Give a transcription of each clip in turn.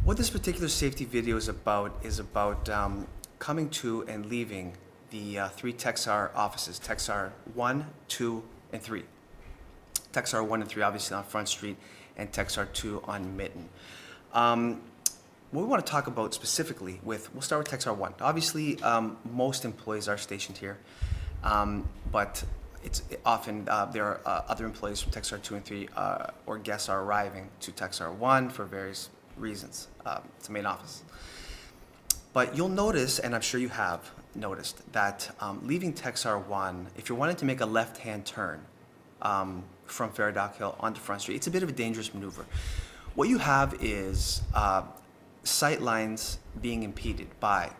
What this particular safety video is about coming to and leaving the three Tecsar offices, Tecsar 1, 2, and 3. Tecsar 1 and 3 obviously on Front Street, and Tecsar 2 on Mitten. What we want to talk about specifically we'll start with Tecsar 1. Obviously, most employees are stationed here, but it's often there are other employees from Tecsar 2 and 3 or guests are arriving to Tecsar 1 for various reasons. It's the main office. But you'll notice, and I'm sure you have noticed, that leaving Tecsar 1, if you're wanting to make a left-hand turn from Faradoc Hill onto Front Street, it's a bit of a dangerous maneuver. What you have is sight lines being impeded by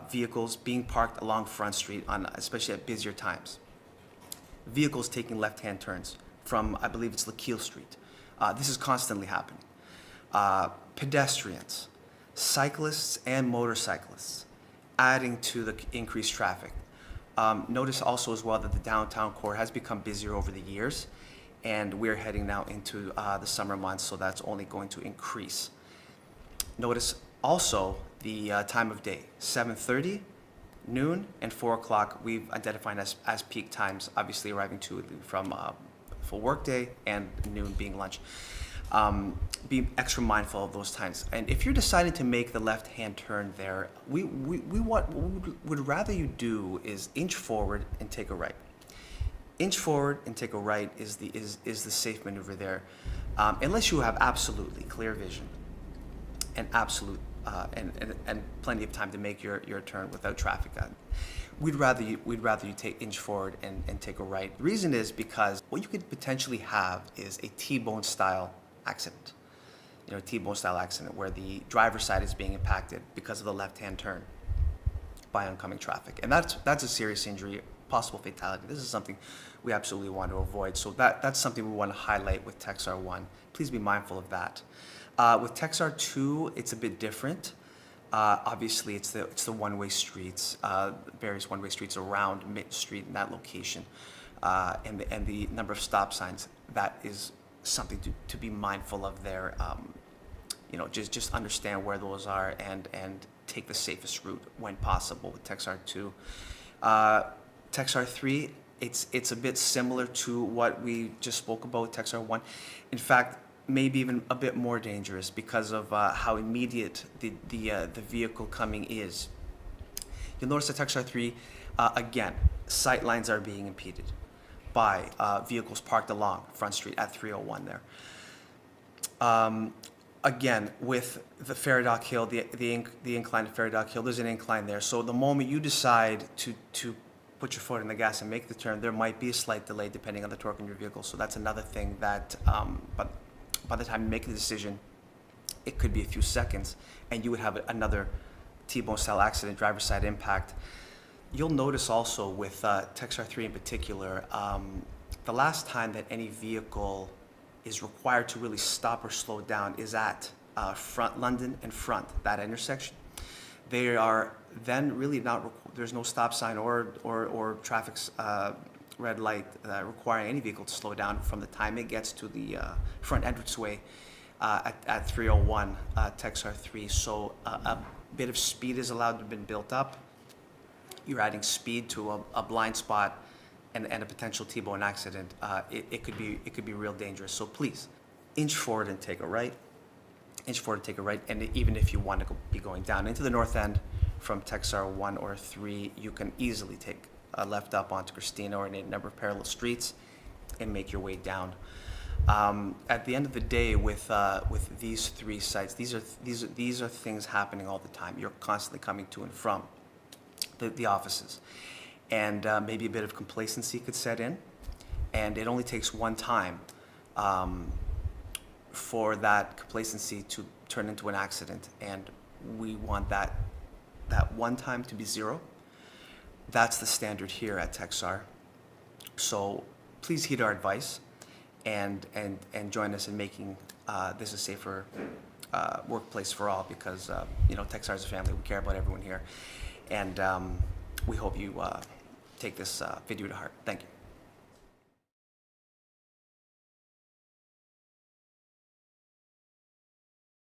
vehicles being parked along Front Street, especially at busier times. Vehicles taking left-hand turns from, I believe it's Lakeel Street. This is constantly happening. Pedestrians, cyclists, and motorcyclists adding to the increased traffic. Notice also as well that the downtown core has become busier over the years, and we're heading now into the summer months, so that's only going to increase. Notice also the time of day, 7:30, noon, and 4 o'clock we've identified as peak times, obviously arriving to from full work day and noon being lunch. Be extra mindful of those times. And if you're deciding to make the left-hand turn there, what we would rather you do is inch forward and take a right. Inch forward and take a right is the safe maneuver there, unless you have absolutely clear vision and and plenty of time to make your turn without traffic. We'd rather you take inch forward and take a right. The reason is because what you could potentially have is a T-bone style accident. A T-bone style accident where the driver's side is being impacted because of the left-hand turn by oncoming traffic. And that's a serious injury, possible fatality. This is something we absolutely want to avoid. So that's something we want to highlight with Tecsar 1. Please be mindful of that. With Tecsar 2, it's a bit different. Obviously, it's the one-way streets, various one-way streets around Mitten Street in that location, and the number of stop signs. That is something to be mindful of there. Just understand where those are and take the safest route when possible with Tecsar 2. Tecsar 3, it's a bit similar to what we just spoke about with Tecsar 1. In fact, maybe even a bit more dangerous because of how immediate the vehicle coming is. You'll notice at Tecsar 3, again, sight lines are being impeded by vehicles parked along Front Street at 301 there. Again, with the Faradoc Hill, the incline to Faradoc Hill, there's an incline there. So the moment you decide to put your foot in the gas and make the turn, there might be a slight delay depending on the torque in your vehicle. So that's another thing that, but by the time you make the decision, it could be a few seconds, and you would have another T-bone style accident, driver's side impact. You'll notice also with Tecsar 3 in particular, the last time that any vehicle is required to really stop or slow down is at Front London and Front, that intersection. They are then really there's no stop sign or traffic's red light requiring any vehicle to slow down from the time it gets to the front entranceway at 301 Tecsar 3. So a bit of speed is allowed to have been built up. You're adding speed to a blind spot and a potential T-bone accident. It could be real dangerous. So please, inch forward and take a right. Inch forward and take a right. And even if you want to be going down into the north end from Tecsar 1 or 3, you can easily take a left up onto Christina or a number of parallel streets and make your way down. At the end of the day, with these three sites, these are things happening all the time. You're constantly coming to and from the offices, and maybe a bit of complacency could set in, and it only takes one time for that complacency to turn into an accident, and we want that one time to be zero. That's the standard here at Tecsar. So please heed our advice and join us in making this a safer workplace for all, because Tecsar is a family. We care about everyone here, and we hope you take this video to heart. Thank you.